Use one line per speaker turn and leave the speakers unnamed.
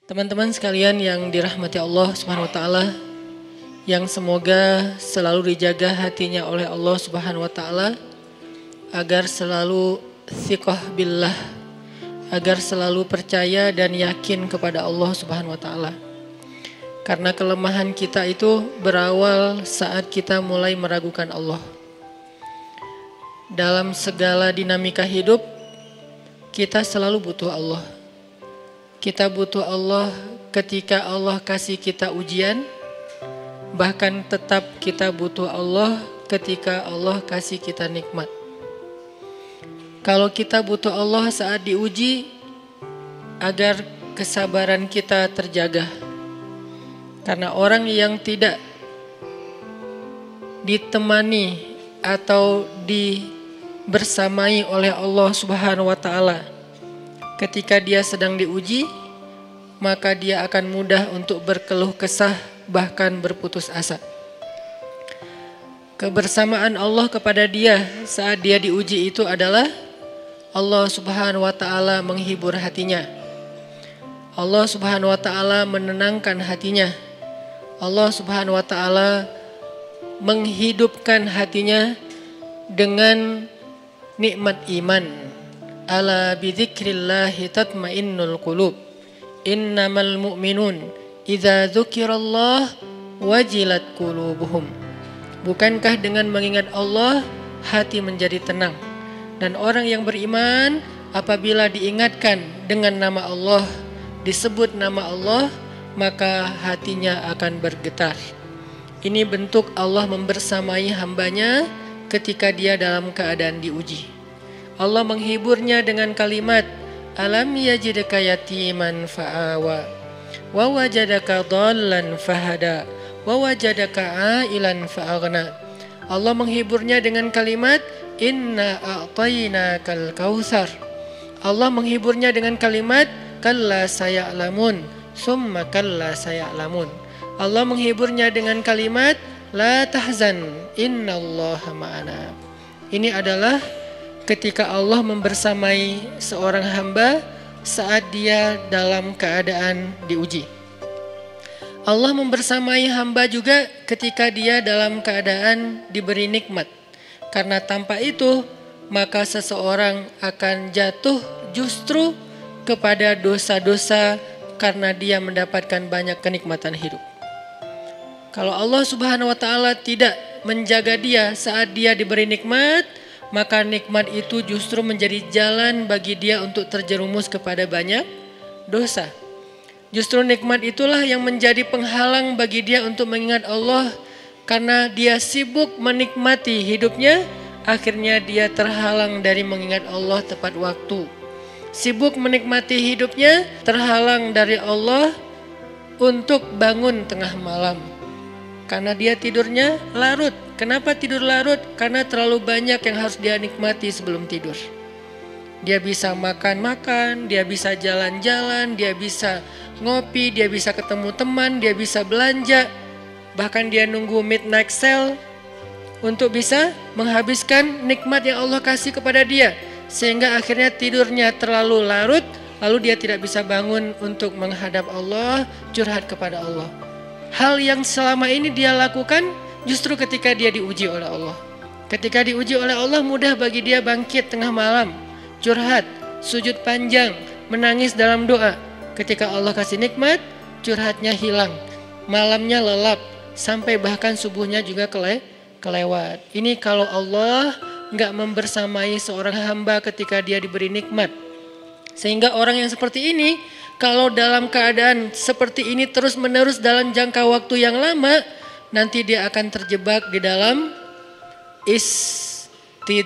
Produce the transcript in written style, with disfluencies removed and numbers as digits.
Teman-teman sekalian yang dirahmati Allah Subhanahu wa taala, yang semoga selalu dijaga hatinya oleh Allah Subhanahu wa taala agar selalu thiqah billah, agar selalu percaya dan yakin kepada Allah Subhanahu wa taala. Karena kelemahan kita itu berawal saat kita mulai meragukan Allah. Dalam segala dinamika hidup, kita selalu butuh Allah. Kita butuh Allah ketika Allah kasih kita ujian, bahkan tetap kita butuh Allah ketika Allah kasih kita nikmat. Kalau kita butuh Allah saat diuji, agar kesabaran kita terjaga. Karena orang yang tidak ditemani atau dibersamai oleh Allah Subhanahu wa taala ketika dia sedang diuji, maka dia akan mudah untuk berkeluh kesah, bahkan berputus asa. Kebersamaan Allah kepada dia saat dia diuji itu adalah Allah Subhanahu wa taala menghibur hatinya. Allah Subhanahu wa taala menenangkan hatinya. Allah Subhanahu wa taala menghidupkan hatinya dengan nikmat iman. Ala bidzikrillahi tatmainnul qulub. Innamal mu'minun idza dzukirallah wajilat qulubuhum. Bukankah dengan mengingat Allah hati menjadi tenang? Dan orang yang beriman apabila diingatkan dengan nama Allah, disebut nama Allah, maka hatinya akan bergetar. Ini bentuk Allah membersamai hambanya ketika dia dalam keadaan diuji. Allah menghiburnya dengan kalimat, alam yajidka yatiman fa'awa, wa wajadaka dhallan fahada, wa wajadaka ailan fa'aghna. Allah menghiburnya dengan kalimat, inna a'tainakal kautsar. Allah menghiburnya dengan kalimat, kalla saya'lamun, summa kalla saya'lamun. Allah menghiburnya dengan kalimat, la tahzan, innallaha ma'ana. Ini adalah ketika Allah membersamai seorang hamba saat dia dalam keadaan diuji. Allah membersamai hamba juga ketika dia dalam keadaan diberi nikmat. Karena tanpa itu, maka seseorang akan jatuh justru kepada dosa-dosa karena dia mendapatkan banyak kenikmatan hidup. Kalau Allah Subhanahu wa taala tidak menjaga dia saat dia diberi nikmat, maka nikmat itu justru menjadi jalan bagi dia untuk terjerumus kepada banyak dosa. Justru nikmat itulah yang menjadi penghalang bagi dia untuk mengingat Allah. Karena dia sibuk menikmati hidupnya, akhirnya dia terhalang dari mengingat Allah tepat waktu. Sibuk menikmati hidupnya, terhalang dari Allah untuk bangun tengah malam. Karena dia tidurnya larut. Kenapa tidur larut? Karena terlalu banyak yang harus dia nikmati sebelum tidur. Dia bisa makan-makan, dia bisa jalan-jalan, dia bisa ngopi, dia bisa ketemu teman, dia bisa belanja. Bahkan dia nunggu midnight sale untuk bisa menghabiskan nikmat yang Allah kasih kepada dia. Sehingga akhirnya tidurnya terlalu larut, lalu dia tidak bisa bangun untuk menghadap Allah, curhat kepada Allah. Hal yang selama ini dia lakukan justru ketika dia diuji oleh Allah. Ketika diuji oleh Allah, mudah bagi dia bangkit tengah malam, curhat, sujud panjang, menangis dalam doa. Ketika Allah kasih nikmat, curhatnya hilang, malamnya lelap, sampai bahkan subuhnya juga kelewat. Ini kalau Allah nggak membersamai seorang hamba ketika dia diberi nikmat. Sehingga orang yang seperti ini, kalau dalam keadaan seperti ini terus menerus dalam jangka waktu yang lama, nanti dia akan terjebak di dalam istidraj.